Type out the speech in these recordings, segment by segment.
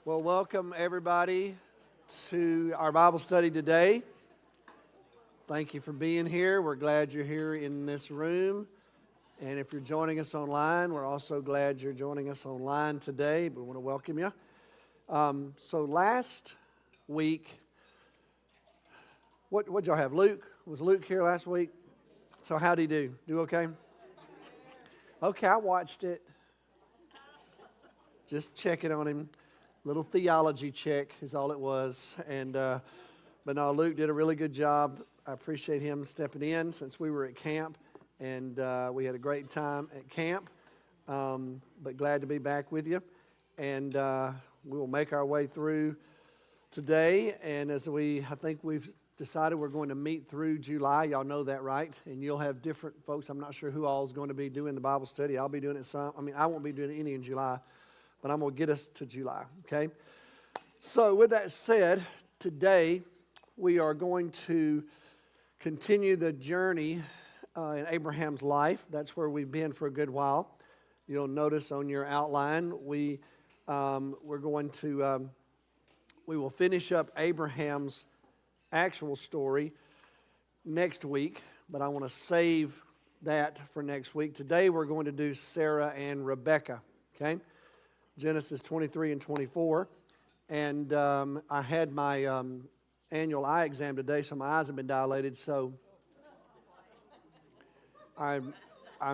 Well, welcome everybody to our Bible study today. Thank you for being here. We're glad you're here in this room. And if you're joining us online, we're also glad you're joining us online today. We want to welcome you. So last week, what'd y'all have? Luke? Was Luke here last week? So how'd he do? Do okay? Okay, I watched it. Just checking on him. Little theology check is all it was. But no, Luke did a really good job. I appreciate him stepping in since we were at camp. And we had a great time at camp. But glad to be back with you. And we will make our way through today. And I think we've decided we're going to meet through July. Y'all know that, right? And you'll have different folks. I'm not sure who all is going to be doing the Bible study. I'll be doing it some. I won't be doing any in July. But I'm going to get us to July, okay? So with that said, today we are going to continue the journey in Abraham's life. That's where we've been for a good while. You'll notice on your outline, we will finish up Abraham's actual story next week, but I want to save that for next week. Today we're going to do Sarah and Rebekah, okay? Genesis 23 and 24, and I had my annual eye exam today, so my eyes have been dilated, so I'm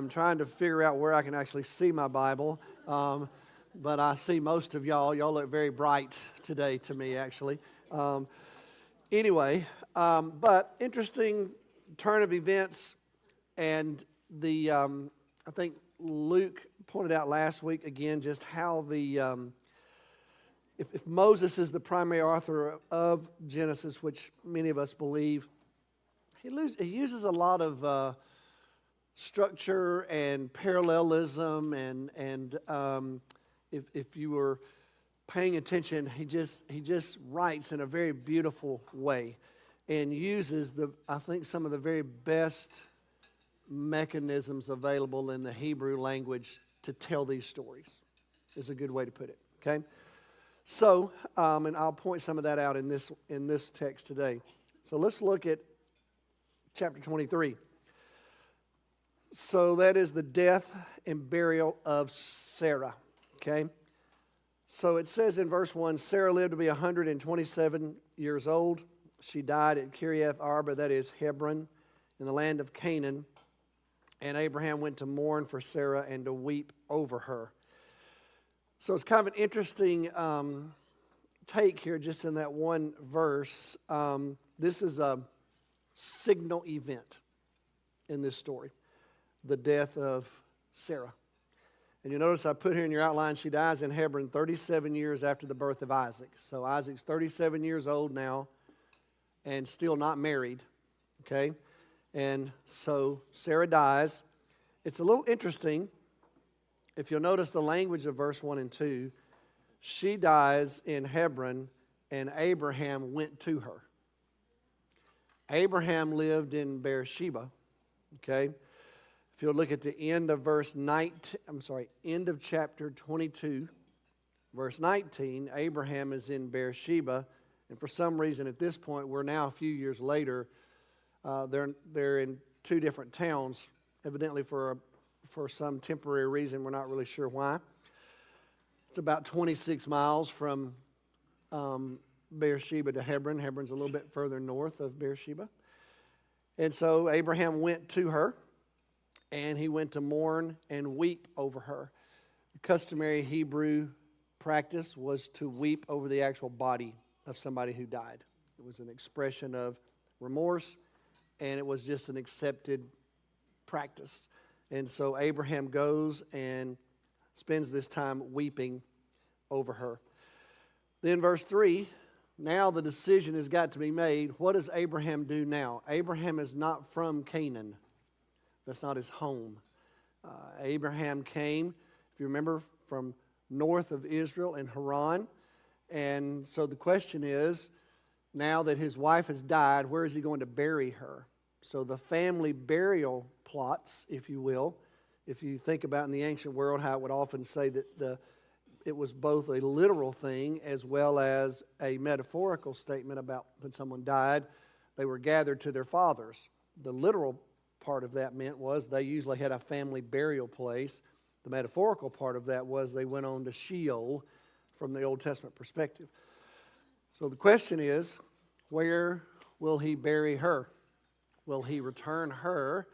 trying to figure out where I can actually see my Bible, but I see most of y'all look very bright today to me, actually. But interesting turn of events, and I think Luke pointed out last week again just how if Moses is the primary author of Genesis, which many of us believe, he uses a lot of structure and parallelism, and if you were paying attention, he just writes in a very beautiful way and uses I think some of the very best mechanisms available in the Hebrew language to tell these stories, is a good way to put it, okay? So, and I'll point some of that out in this text today. So let's look at chapter 23. So that is the death and burial of Sarah, okay? So it says in verse 1, Sarah lived to be 127 years old. She died at Kiriath Arba, that is Hebron, in the land of Canaan. And Abraham went to mourn for Sarah and to weep over her. So it's kind of an interesting take here just in that one verse. This is a signal event in this story, the death of Sarah. And you notice I put here in your outline, she dies in Hebron 37 years after the birth of Isaac. So Isaac's 37 years old now and still not married, okay? And so Sarah dies. It's a little interesting. If you'll notice the language of verse 1 and 2, she dies in Hebron and Abraham went to her. Abraham lived in Beersheba, okay? If you'll look at the end of end of chapter 22, verse 19, Abraham is in Beersheba, and for some reason at this point, we're now a few years later, they're in two different towns, evidently for some temporary reason. We're not really sure why. It's about 26 miles from Beersheba to Hebron. Hebron's a little bit further north of Beersheba. And so Abraham went to her, and he went to mourn and weep over her. The customary Hebrew practice was to weep over the actual body of somebody who died. It was an expression of remorse, and it was just an accepted practice. And so Abraham goes and spends this time weeping over her. Then verse 3, now the decision has got to be made. What does Abraham do now? Abraham is not from Canaan. That's not his home. Abraham came, if you remember, from north of Israel in Haran. And so the question is, now that his wife has died, where is he going to bury her? So the family burial plots, if you will, if you think about in the ancient world how it would often say that it was both a literal thing as well as a metaphorical statement about when someone died, they were gathered to their fathers. The literal part of that meant was they usually had a family burial place. The metaphorical part of that was they went on to Sheol from the Old Testament perspective. So the question is, where will he bury her? Will he return her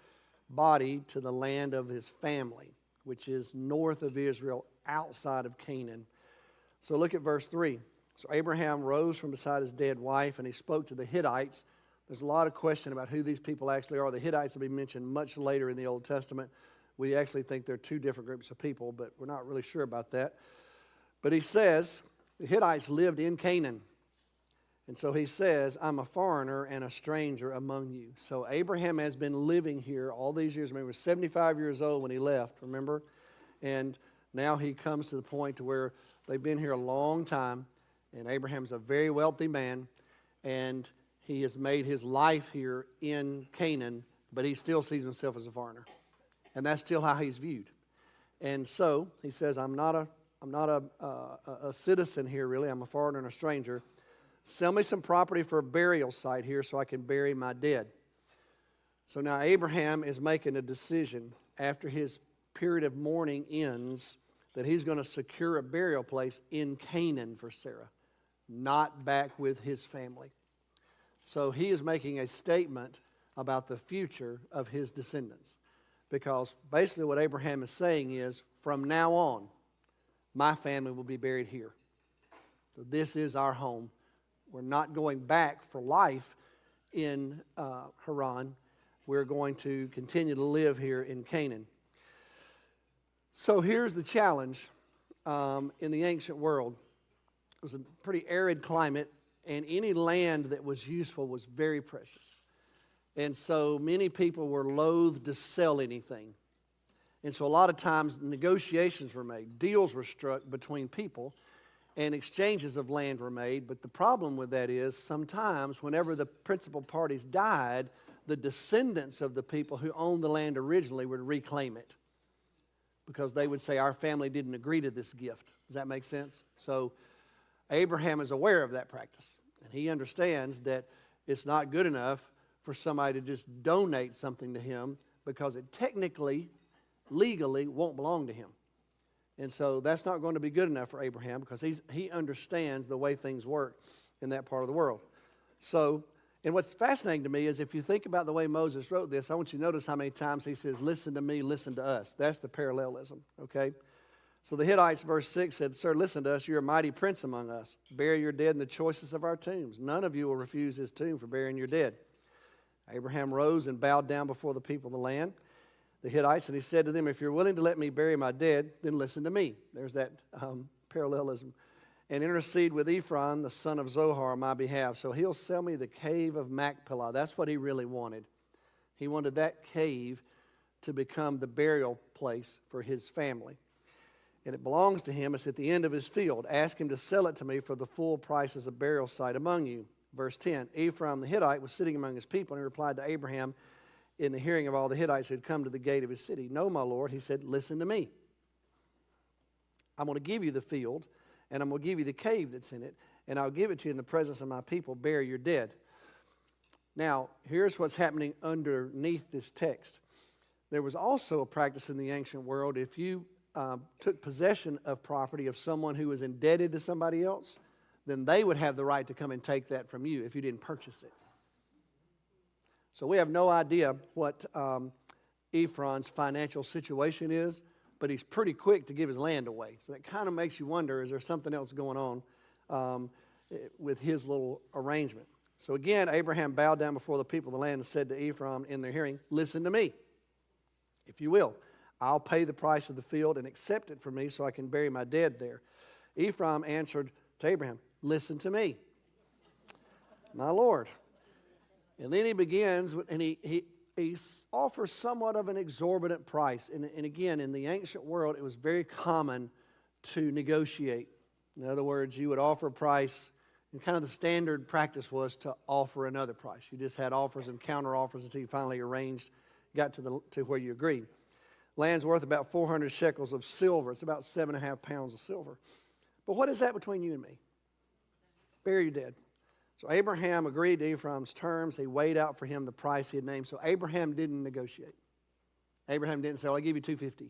body to the land of his family, which is north of Israel, outside of Canaan? So look at verse 3. So Abraham rose from beside his dead wife, and he spoke to the Hittites. There's a lot of question about who these people actually are. The Hittites will be mentioned much later in the Old Testament. We actually think they're two different groups of people, but we're not really sure about that. But he says the Hittites lived in Canaan. And so he says, I'm a foreigner and a stranger among you. So Abraham has been living here all these years. Remember, he was 75 years old when he left, remember? And now he comes to the point to where they've been here a long time, and Abraham's a very wealthy man, and he has made his life here in Canaan, but he still sees himself as a foreigner. And that's still how he's viewed. And so he says, I'm not a citizen here, really. I'm a foreigner and a stranger. Sell me some property for a burial site here so I can bury my dead. So now Abraham is making a decision after his period of mourning ends that he's going to secure a burial place in Canaan for Sarah, not back with his family. So he is making a statement about the future of his descendants. Because basically what Abraham is saying is, from now on, my family will be buried here. So this is our home. We're not going back for life in Haran. We're going to continue to live here in Canaan. So here's the challenge in the ancient world. It was a pretty arid climate, and any land that was useful was very precious. And so many people were loath to sell anything. And so a lot of times negotiations were made, deals were struck between people, and exchanges of land were made. But the problem with that is sometimes whenever the principal parties died, the descendants of the people who owned the land originally would reclaim it, because they would say, our family didn't agree to this gift. Does that make sense? So Abraham is aware of that practice, and he understands that it's not good enough for somebody to just donate something to him, because it technically, legally, won't belong to him. And so that's not going to be good enough for Abraham, because he understands the way things work in that part of the world. So, and what's fascinating to me is if you think about the way Moses wrote this, I want you to notice how many times he says, listen to me, listen to us. That's the parallelism, okay? So the Hittites, verse 6 said, Sir, listen to us. You're a mighty prince among us. Bury your dead in the choicest of our tombs. None of you will refuse his tomb for burying your dead. Abraham rose and bowed down before the people of the land, the Hittites, and he said to them, if you're willing to let me bury my dead, then listen to me. There's that parallelism. And intercede with Ephron, the son of Zohar, on my behalf. So he'll sell me the cave of Machpelah. That's what he really wanted. He wanted that cave to become the burial place for his family. And it belongs to him. It's at the end of his field. Ask him to sell it to me for the full price as a burial site among you. Verse 10, Ephraim the Hittite was sitting among his people, and he replied to Abraham in the hearing of all the Hittites who had come to the gate of his city. No, my Lord, he said, listen to me. I'm going to give you the field, and I'm going to give you the cave that's in it, and I'll give it to you in the presence of my people. Bury your dead. Now, here's what's happening underneath this text. There was also a practice in the ancient world. If you took possession of property of someone who was indebted to somebody else, then they would have the right to come and take that from you if you didn't purchase it. So we have no idea what Ephron's financial situation is, but he's pretty quick to give his land away. So that kind of makes you wonder, is there something else going on with his little arrangement? So again, Abraham bowed down before the people of the land and said to Ephron in their hearing, listen to me, if you will. I'll pay the price of the field and accept it for me so I can bury my dead there. Ephraim answered to Abraham, listen to me, my Lord. And then he begins, and he offers somewhat of an exorbitant price. And again, in the ancient world, it was very common to negotiate. In other words, you would offer a price, and kind of the standard practice was to offer another price. You just had offers and counter offers until you finally got to where you agreed. Land's worth about 400 shekels of silver. It's about 7.5 pounds of silver. But what is that between you and me? Bury your dead. So Abraham agreed to Ephraim's terms. He weighed out for him the price he had named. So Abraham didn't negotiate. Abraham didn't say, well, I'll give you $250.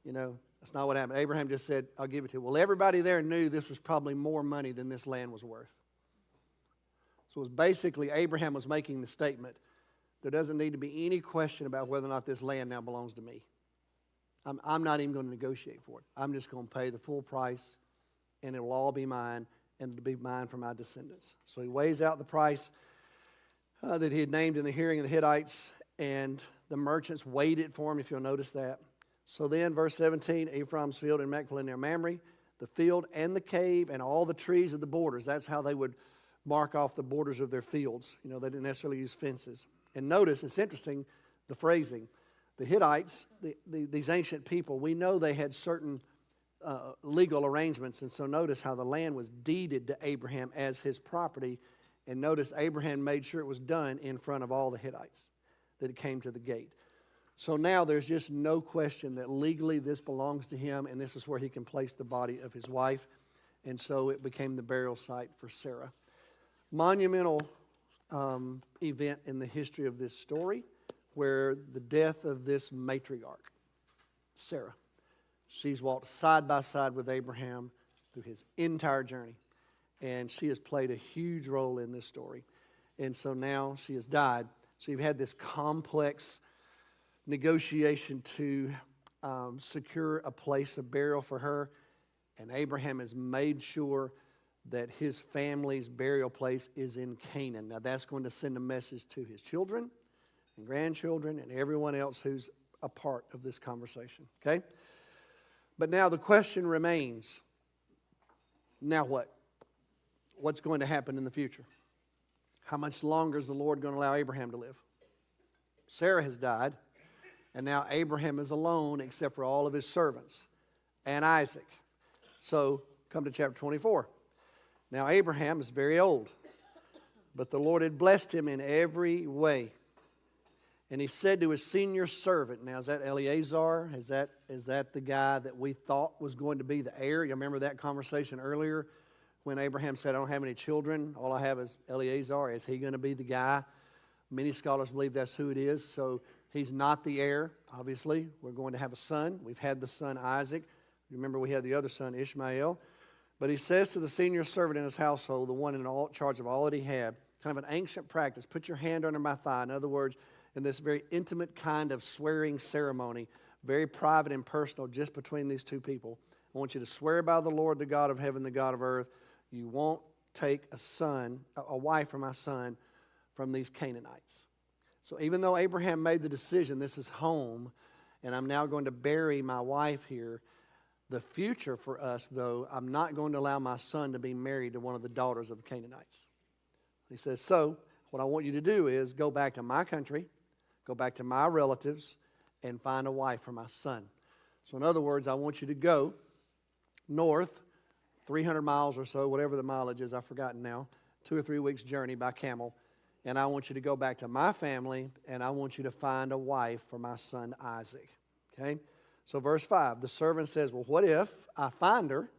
You know, that's not what happened. Abraham just said, I'll give it to you. Well, everybody there knew this was probably more money than this land was worth. So it was basically Abraham was making the statement, there doesn't need to be any question about whether or not this land now belongs to me. I'm not even going to negotiate for it. I'm just going to pay the full price, and it will all be mine, and it will be mine for my descendants. So he weighs out the price that he had named in the hearing of the Hittites, and the merchants weighed it for him, if you'll notice that. So then, verse 17, Ephraim's field in Machpelah near Mamre, the field and the cave and all the trees of the borders. That's how they would mark off the borders of their fields. You know, they didn't necessarily use fences. And notice, it's interesting, the phrasing. The Hittites, these ancient people, we know they had certain legal arrangements. And so notice how the land was deeded to Abraham as his property. And notice Abraham made sure it was done in front of all the Hittites, that it came to the gate. So now there's just no question that legally this belongs to him, and this is where he can place the body of his wife. And so it became the burial site for Sarah. Monumental event in the history of this story, where the death of this matriarch, Sarah, she's walked side by side with Abraham through his entire journey. And she has played a huge role in this story. And so now she has died. So you've had this complex negotiation to secure a place of burial for her. And Abraham has made sure that his family's burial place is in Canaan. Now that's going to send a message to his children and grandchildren and everyone else who's a part of this conversation. Okay? But now the question remains, now what? What's going to happen in the future? How much longer is the Lord going to allow Abraham to live? Sarah has died, and now Abraham is alone except for all of his servants and Isaac. So come to chapter 24. Now Abraham is very old, but the Lord had blessed him in every way. And he said to his senior servant, now is that Eleazar? Is that the guy that we thought was going to be the heir? You remember that conversation earlier when Abraham said, I don't have any children. All I have is Eleazar. Is he going to be the guy? Many scholars believe that's who it is. So he's not the heir, obviously. We're going to have a son. We've had the son Isaac. Remember we had the other son Ishmael. But he says to the senior servant in his household, the one in charge of all that he had, kind of an ancient practice, put your hand under my thigh. In other words, in this very intimate kind of swearing ceremony, very private and personal, just between these two people. I want you to swear by the Lord, the God of heaven, the God of earth, you won't take a wife for my son from these Canaanites. So even though Abraham made the decision, this is home, and I'm now going to bury my wife here, the future for us, though, I'm not going to allow my son to be married to one of the daughters of the Canaanites. He says, so what I want you to do is go back to my country, go back to my relatives, and find a wife for my son. So in other words, I want you to go north, 300 miles or so, whatever the mileage is, I've forgotten now, 2 or 3 weeks journey by camel. And I want you to go back to my family, and I want you to find a wife for my son Isaac. Okay? So verse 5, the servant says, well, what if I find her,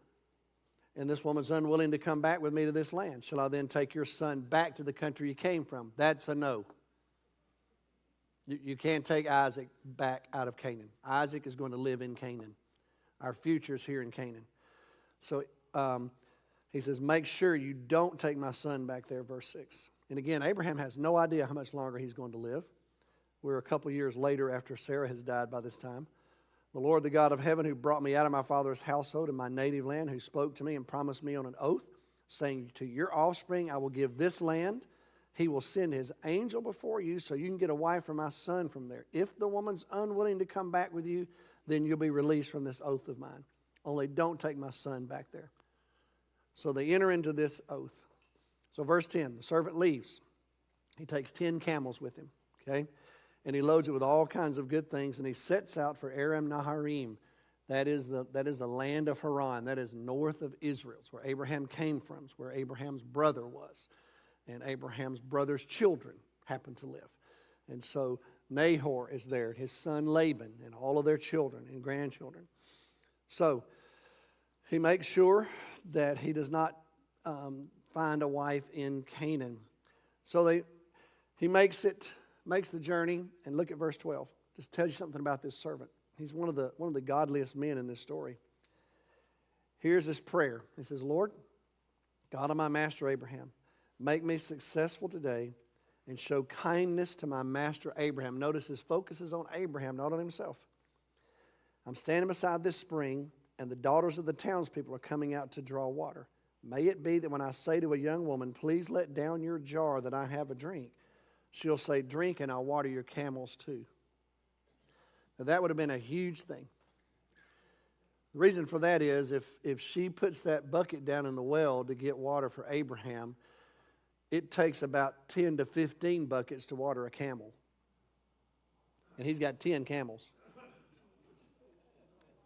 and this woman's unwilling to come back with me to this land? Shall I then take your son back to the country you came from? That's a no. You can't take Isaac back out of Canaan. Isaac is going to live in Canaan. Our future is here in Canaan. So he says, make sure you don't take my son back there, verse 6. And again, Abraham has no idea how much longer he's going to live. We're a couple years later after Sarah has died by this time. The Lord, the God of heaven, who brought me out of my father's household and my native land, who spoke to me and promised me on an oath, saying, to your offspring I will give this land. He will send his angel before you so you can get a wife for my son from there. If the woman's unwilling to come back with you, then you'll be released from this oath of mine. Only don't take my son back there. So they enter into this oath. So verse 10, the servant leaves. He takes 10 camels with him, okay? And he loads it with all kinds of good things, and he sets out for Aram Naharaim. That is the land of Haran. That is north of Israel. It's where Abraham came from. It's where Abraham's brother was. And Abraham's brother's children happened to live. And so Nahor is there, his son Laban, and all of their children and grandchildren. So He makes sure that he does not find a wife in Canaan. So he makes the journey, and look at verse 12. Just tells you something about this servant. He's one of the godliest men in this story. Here's his prayer. He says, Lord, God of my master Abraham, make me successful today and show kindness to my master Abraham. Notice his focus is on Abraham, not on himself. I'm standing beside this spring, and the daughters of the townspeople are coming out to draw water. May it be that when I say to a young woman, please let down your jar that I have a drink, she'll say, drink, and I'll water your camels too. Now, that would have been a huge thing. The reason for that is if she puts that bucket down in the well to get water for Abraham, it takes about 10 to 15 buckets to water a camel. And he's got 10 camels.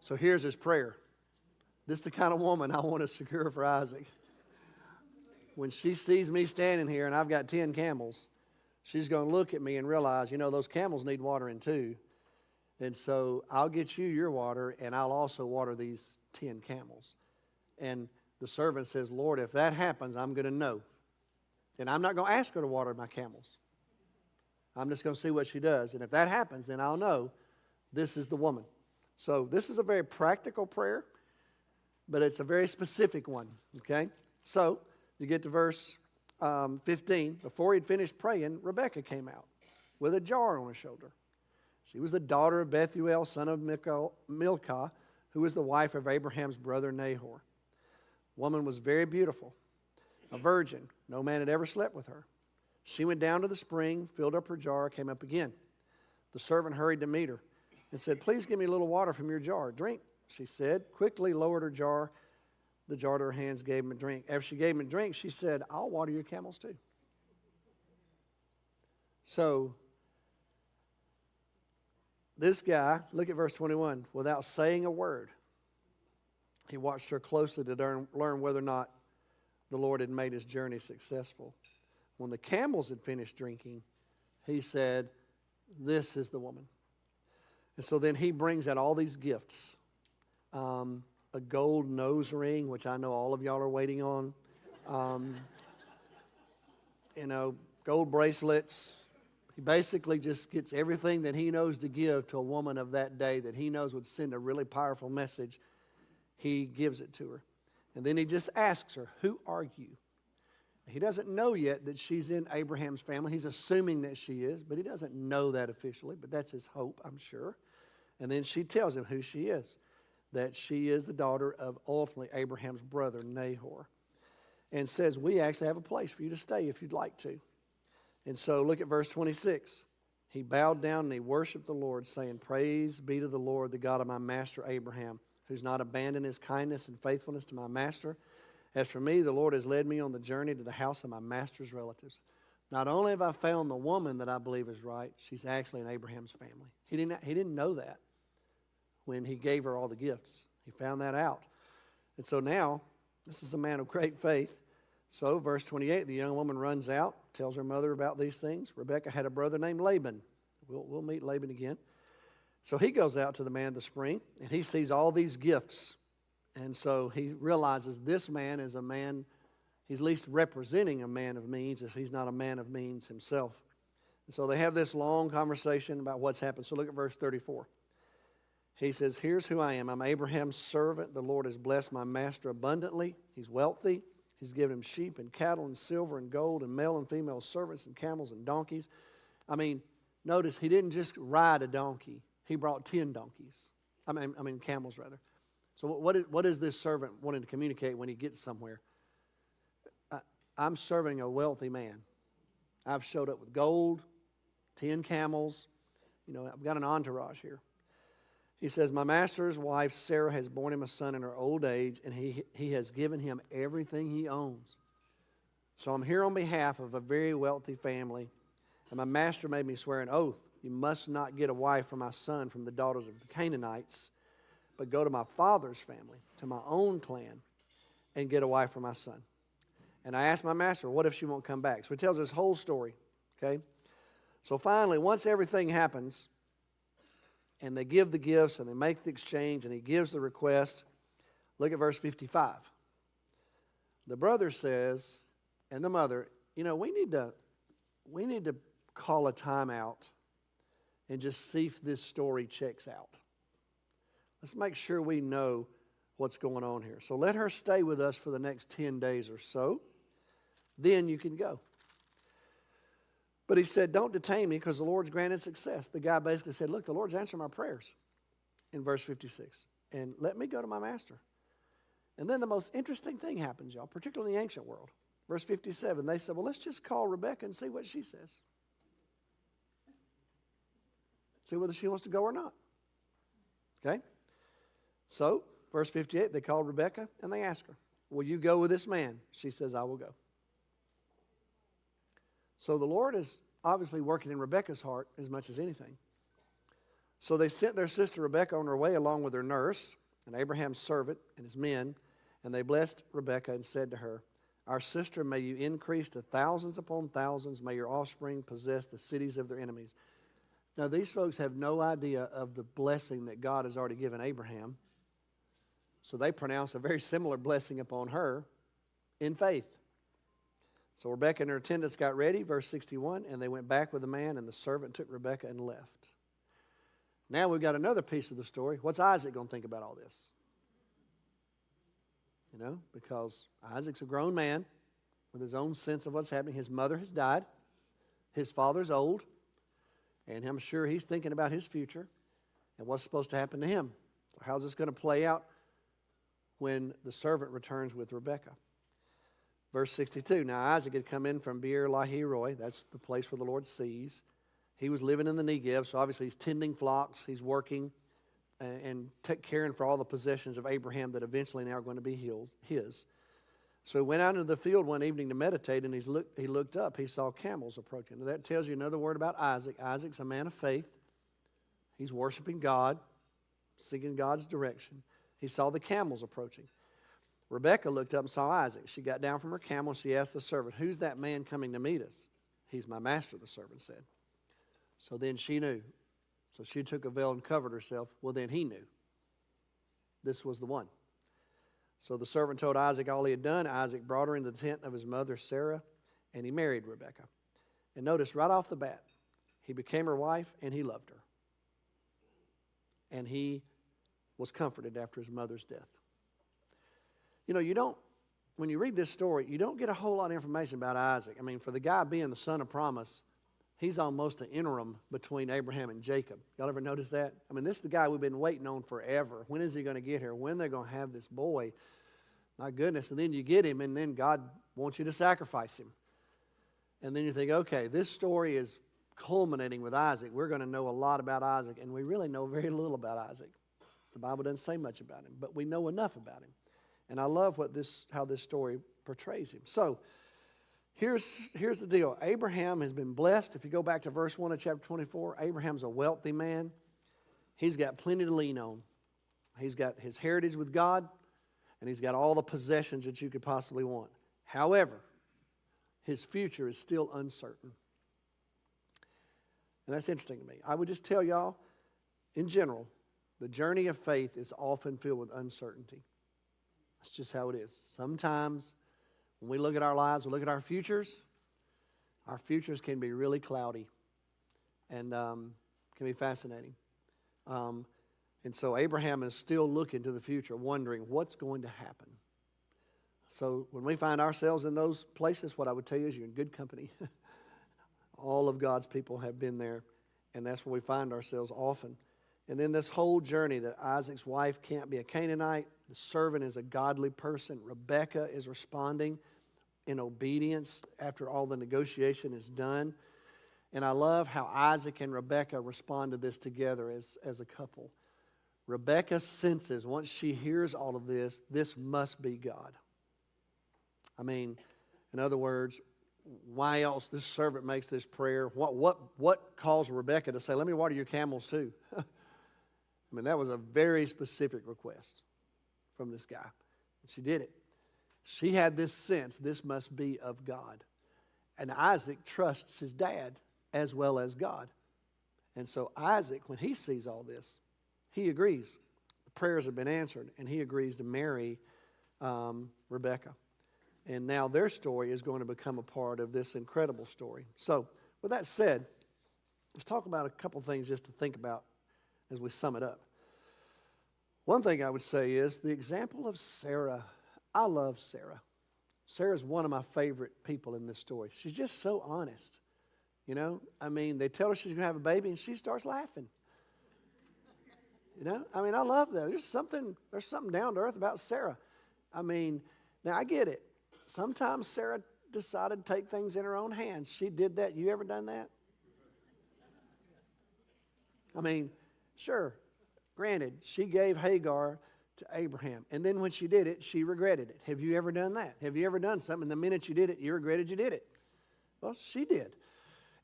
So here's his prayer. This is the kind of woman I want to secure for Isaac. When she sees me standing here and I've got 10 camels, she's going to look at me and realize, those camels need watering too. And so I'll get you your water, and I'll also water these 10 camels. And the servant says, Lord, if that happens, I'm going to know. And I'm not going to ask her to water my camels. I'm just going to see what she does. And if that happens, then I'll know this is the woman. So this is a very practical prayer, but it's a very specific one, okay? So you get to verse 15. Before he'd finished praying, Rebekah came out with a jar on her shoulder. She was the daughter of Bethuel, son of Milcah, who was the wife of Abraham's brother Nahor. The woman was very beautiful, a virgin. No man had ever slept with her. She went down to the spring, filled up her jar, came up again. The servant hurried to meet her and said, please give me a little water from your jar. Drink, she said, quickly lowered the jar to her hands, gave him a drink. After she gave him a drink, she said, I'll water your camels too. So this guy, look at verse 21, without saying a word, he watched her closely to learn whether or not the Lord had made his journey successful. When the camels had finished drinking, he said, this is the woman. And so then he brings out all these gifts. A gold nose ring, which I know all of y'all are waiting on. Gold bracelets. He basically just gets everything that he knows to give to a woman of that day that he knows would send a really powerful message. He gives it to her. And then he just asks her, who are you? He doesn't know yet that she's in Abraham's family. He's assuming that she is, but he doesn't know that officially, but that's his hope, I'm sure. And then she tells him who she is, that she is the daughter of ultimately Abraham's brother, Nahor, and says, we actually have a place for you to stay if you'd like to. And so look at verse 26. He bowed down and he worshiped the Lord, saying, praise be to the Lord, the God of my master Abraham, who's not abandoned his kindness and faithfulness to my master. As for me, the Lord has led me on the journey to the house of my master's relatives. Not only have I found the woman that I believe is right, she's actually in Abraham's family. He didn't know that when he gave her all the gifts. He found that out. And so now, this is a man of great faith. So, verse 28, the young woman runs out, tells her mother about these things. Rebekah had a brother named Laban. We'll meet Laban again. So he goes out to the man of the spring, and he sees all these gifts. And so he realizes this man is a man, he's at least representing a man of means if he's not a man of means himself. And so they have this long conversation about what's happened. So look at verse 34. He says, here's who I am. I'm Abraham's servant. The Lord has blessed my master abundantly. He's wealthy. He's given him sheep and cattle and silver and gold and male and female servants and camels and donkeys. I mean, notice he didn't just ride a donkey. He brought 10 donkeys. I mean camels rather. So what is this servant wanting to communicate when he gets somewhere? I'm serving a wealthy man. I've showed up with gold, 10 camels. I've got an entourage here. He says, my master's wife, Sarah, has borne him a son in her old age, and he has given him everything he owns. So I'm here on behalf of a very wealthy family, and my master made me swear an oath. You must not get a wife for my son from the daughters of the Canaanites, but go to my father's family, to my own clan, and get a wife for my son. And I asked my master, what if she won't come back? So he tells this whole story, okay? So finally, once everything happens, and they give the gifts, and they make the exchange, and he gives the request, Look at verse 55. The brother says, and the mother, we need to call a timeout and just see if this story checks out. Let's make sure we know what's going on here. So let her stay with us for the next 10 days or so. Then you can go. But he said, don't detain me because the Lord's granted success. The guy basically said, look, the Lord's answering my prayers in verse 56. And let me go to my master. And then the most interesting thing happens, y'all, particularly in the ancient world. Verse 57, they said, well, let's just call Rebekah and see what she says. See whether she wants to go or not. Okay? So, verse 58, they called Rebekah and they asked her, will you go with this man? She says, I will go. So the Lord is obviously working in Rebekah's heart as much as anything. So they sent their sister Rebekah on her way along with her nurse and Abraham's servant and his men, and they blessed Rebekah and said to her, our sister, may you increase to thousands upon thousands. May your offspring possess the cities of their enemies. Now, these folks have no idea of the blessing that God has already given Abraham. So they pronounce a very similar blessing upon her in faith. So Rebekah and her attendants got ready, verse 61, and they went back with the man, and the servant took Rebekah and left. Now we've got another piece of the story. What's Isaac going to think about all this? Because Isaac's a grown man with his own sense of what's happening. His mother has died. His father's old. And I'm sure he's thinking about his future and what's supposed to happen to him. So how's this going to play out when the servant returns with Rebekah? Verse 62, now Isaac had come in from Beer-lahai-roi. That's the place where the Lord sees. He was living in the Negev, so obviously he's tending flocks. He's working and caring for all the possessions of Abraham that eventually now are going to be his. So he went out into the field one evening to meditate, and he looked up. He saw camels approaching. Now that tells you another word about Isaac. Isaac's a man of faith. He's worshiping God, seeking God's direction. He saw the camels approaching. Rebekah looked up and saw Isaac. She got down from her camel, and she asked the servant, who's that man coming to meet us? He's my master, the servant said. So then she knew. So she took a veil and covered herself. Well, then he knew. This was the one. So the servant told Isaac all he had done. Isaac brought her into the tent of his mother Sarah, and he married Rebekah. And notice right off the bat, he became her wife, and he loved her. And he was comforted after his mother's death. When you read this story, you don't get a whole lot of information about Isaac. I mean, for the guy being the son of promise, he's almost an interim between Abraham and Jacob. Y'all ever notice that? I mean, this is the guy we've been waiting on forever. When is he going to get here? When they're going to have this boy? My goodness. And then you get him, and then God wants you to sacrifice him. And then you think, okay, this story is culminating with Isaac. We're going to know a lot about Isaac, and we really know very little about Isaac. The Bible doesn't say much about him, but we know enough about him. And I love how this story portrays him. So, here's the deal. Abraham has been blessed. If you go back to verse 1 of chapter 24, Abraham's a wealthy man. He's got plenty to lean on. He's got his heritage with God, and he's got all the possessions that you could possibly want. However, his future is still uncertain. And that's interesting to me. I would just tell y'all, in general, the journey of faith is often filled with uncertainty. That's just how it is. Sometimes when we look at our lives, we look at our futures can be really cloudy and can be fascinating. And so Abraham is still looking to the future, wondering what's going to happen. So when we find ourselves in those places, what I would tell you is you're in good company. All of God's people have been there, and that's where we find ourselves often. And then this whole journey that Isaac's wife can't be a Canaanite, the servant is a godly person, Rebekah is responding in obedience after all the negotiation is done. And I love how Isaac and Rebekah respond to this together as a couple. Rebekah senses, once she hears all of this must be God. I mean, in other words, why else this servant makes this prayer? What caused Rebekah to say, let me water your camels too? I mean, that was a very specific request from this guy. And she did it. She had this sense, this must be of God. And Isaac trusts his dad as well as God. And so Isaac, when he sees all this, he agrees. The prayers have been answered, and he agrees to marry Rebekah. And now their story is going to become a part of this incredible story. So, with that said, let's talk about a couple things just to think about as we sum it up. One thing I would say is the example of Sarah. I love Sarah. Sarah's one of my favorite people in this story. She's just so honest. You know, I mean, they tell her she's going to have a baby, and she starts laughing. You know, I mean, I love that. There's something down to earth about Sarah. I mean, now I get it. Sometimes Sarah decided to take things in her own hands. She did that. You ever done that? I mean, sure, granted, she gave Hagar to Abraham. And then when she did it, she regretted it. Have you ever done that? Have you ever done something, the minute you did it, you regretted you did it? Well, she did.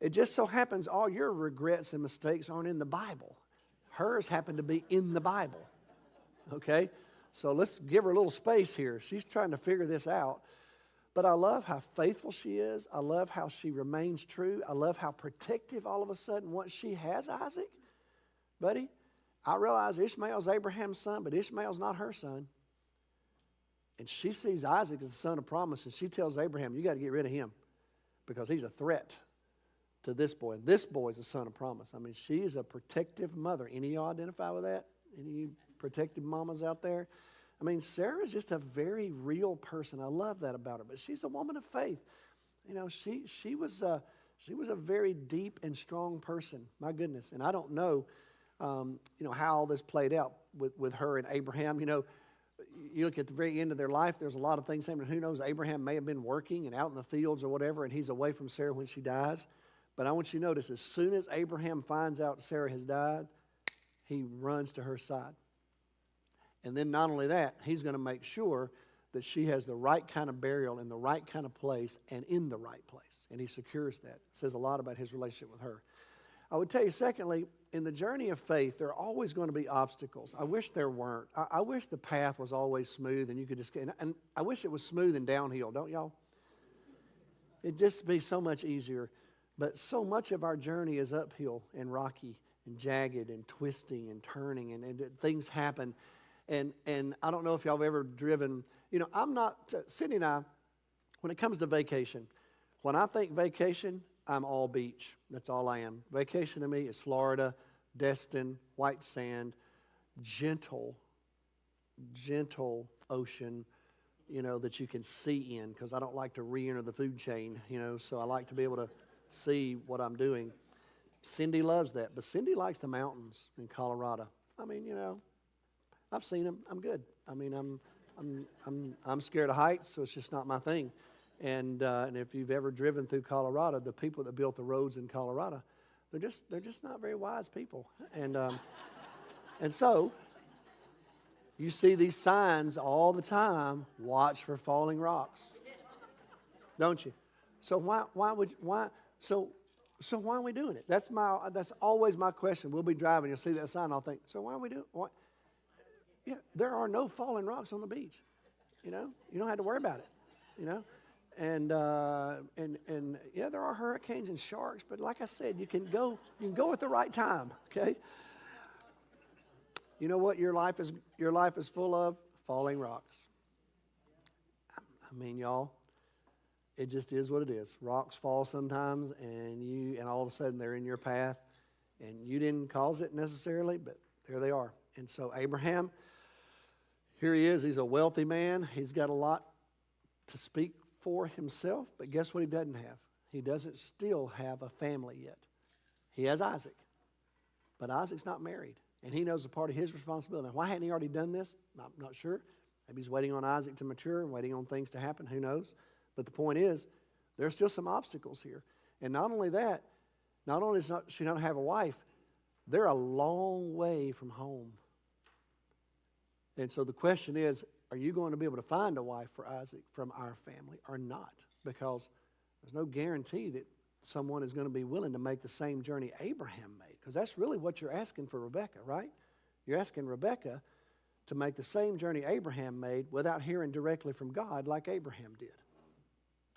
It just so happens all your regrets and mistakes aren't in the Bible. Hers happened to be in the Bible. Okay? So let's give her a little space here. She's trying to figure this out. But I love how faithful she is. I love how she remains true. I love how protective all of a sudden once she has Isaac. Buddy, I realize Ishmael's Abraham's son, but Ishmael's not her son. And she sees Isaac as the son of promise, and she tells Abraham, you got to get rid of him because he's a threat to this boy. And this boy is the son of promise. I mean, she's a protective mother. Any of y'all identify with that? Any of you protective mamas out there? I mean, Sarah's just a very real person. I love that about her. But she's a woman of faith. You know, she was a very deep and strong person. My goodness. And I don't know, how all this played out with her and Abraham. You know, you look at the very end of their life, there's a lot of things happening. Who knows, Abraham may have been working and out in the fields or whatever, and he's away from Sarah when she dies. But I want you to notice, as soon as Abraham finds out Sarah has died, he runs to her side. And then not only that, he's going to make sure that she has the right kind of burial in the right kind of place and in the right place. And he secures that. It says a lot about his relationship with her. I would tell you, secondly, in the journey of faith, there are always going to be obstacles. I wish there weren't. I wish the path was always smooth and you could just get, and I wish it was smooth and downhill, don't y'all? It'd just be so much easier. But so much of our journey is uphill and rocky and jagged and twisting and turning, and things happen. And I don't know if y'all have ever driven, Cindy and I, when it comes to vacation, when I think vacation, I'm all beach. That's all I am. Vacation to me is Florida, Destin, white sand, gentle ocean, that you can see in, because I don't like to re-enter the food chain, so I like to be able to see what I'm doing. Cindy loves that, but Cindy likes the mountains in Colorado. I mean, I've seen them. I'm good. I mean, I'm scared of heights, so it's just not my thing. And if you've ever driven through Colorado, the people that built the roads in Colorado, they're just not very wise people. And so you see these signs all the time: watch for falling rocks, don't you? So why are we doing it? That's always my question. We'll be driving, you'll see that sign, I'll think, so why are we doing it? Yeah, there are no falling rocks on the beach. You don't have to worry about it. And yeah, there are hurricanes and sharks, but like I said, you can go at the right time. Okay. You know what your life is full of? Falling rocks. I mean, y'all, it just is what it is. Rocks fall sometimes, and all of a sudden they're in your path, and you didn't cause it necessarily, but there they are. And so Abraham, here he is. He's a wealthy man. He's got a lot to speak for himself, but guess what he doesn't have? He doesn't still have a family yet. He has Isaac, but Isaac's not married, and he knows a part of his responsibility. Now, why hadn't he already done this? I'm not sure. Maybe he's waiting on Isaac to mature and waiting on things to happen. Who knows? But the point is, there's still some obstacles here. And not only that, not only does she not have a wife, they're a long way from home. And so the question is, are you going to be able to find a wife for Isaac from our family or not? Because there's no guarantee that someone is going to be willing to make the same journey Abraham made. Because that's really what you're asking for Rebekah, right? You're asking Rebekah to make the same journey Abraham made without hearing directly from God like Abraham did.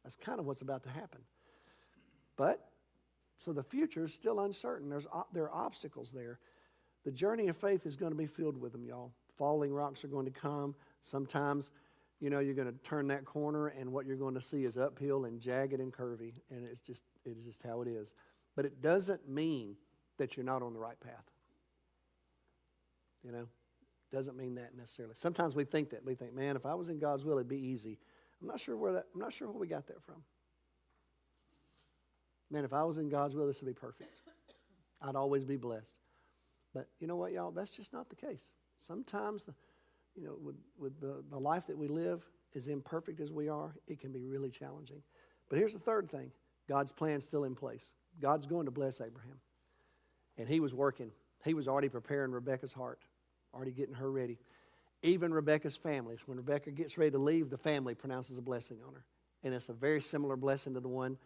That's kind of what's about to happen. But, so the future is still uncertain. There are obstacles there. The journey of faith is going to be filled with them, y'all. falling rocks are going to come. Sometimes, you're going to turn that corner and what you're going to see is uphill and jagged and curvy. And it is just how it is. But it doesn't mean that you're not on the right path. Doesn't mean that necessarily. Sometimes we think that. We think, man, if I was in God's will, it'd be easy. I'm not sure where we got that from. Man, if I was in God's will, this would be perfect. I'd always be blessed. But you know what, y'all? That's just not the case. Sometimes, with the life that we live, as imperfect as we are, it can be really challenging. But here's the third thing. God's plan's still in place. God's going to bless Abraham. And he was working. He was already preparing Rebekah's heart, already getting her ready. Even Rebekah's family. When Rebekah gets ready to leave, the family pronounces a blessing on her. And it's a very similar blessing to the one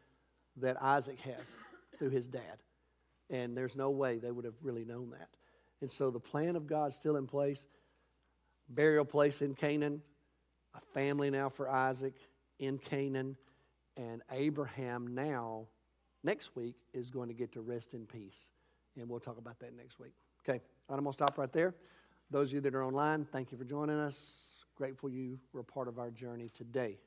that Isaac has through his dad. And there's no way they would have really known that. And so the plan of God's still in place. Burial place in Canaan. A family now for Isaac in Canaan. And Abraham now, next week, is going to get to rest in peace. And we'll talk about that next week. Okay, I'm going to stop right there. Those of you that are online, thank you for joining us. Grateful you were a part of our journey today.